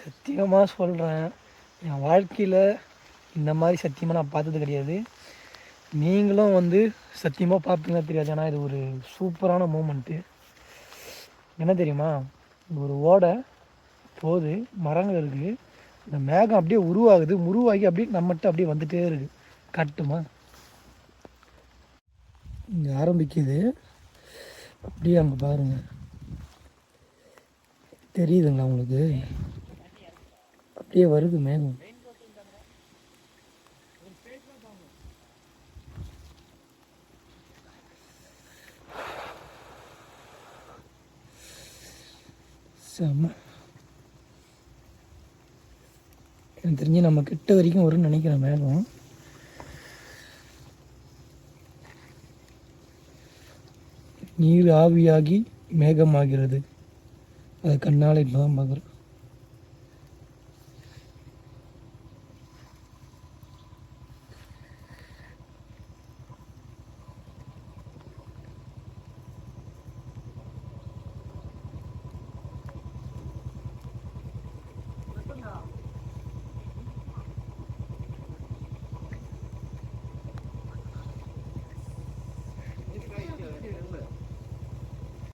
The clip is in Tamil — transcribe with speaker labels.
Speaker 1: சத்தியமாக சொல்கிறேன், என் வாழ்க்கையில் இந்த மாதிரி சத்தியமாக நான் பார்த்தது கிடையாது. நீங்களும் வந்து சத்தியமாக பார்ப்பீங்களா தெரியாது. ஏன்னா இது ஒரு சூப்பரான மூமெண்ட்டு. என்ன தெரியுமா, ஒரு ஓடை போகுது, மரங்கள் இருக்குது, இந்த மேகம் அப்படியே உருவாகுது, உருவாகி அப்படியே நம்மகிட்ட அப்படியே வந்துகிட்டே இருக்குது. கட்டுமா இங்கே ஆரம்பிக்குது, அப்படியே அங்கே பாருங்கள், தெரியுதுங்களா உங்களுக்கு? அப்படியே வருது மேகம். செம்ம. எனக்கு தெரிஞ்சு நம்ம கிட்ட வரைக்கும் வரும்னு நினைக்கிறேன் மேகம். நீர் ஆவியாகி மேகமாகிறது. அது கண்ணால் இப்போ தான் பார்க்குறேன்.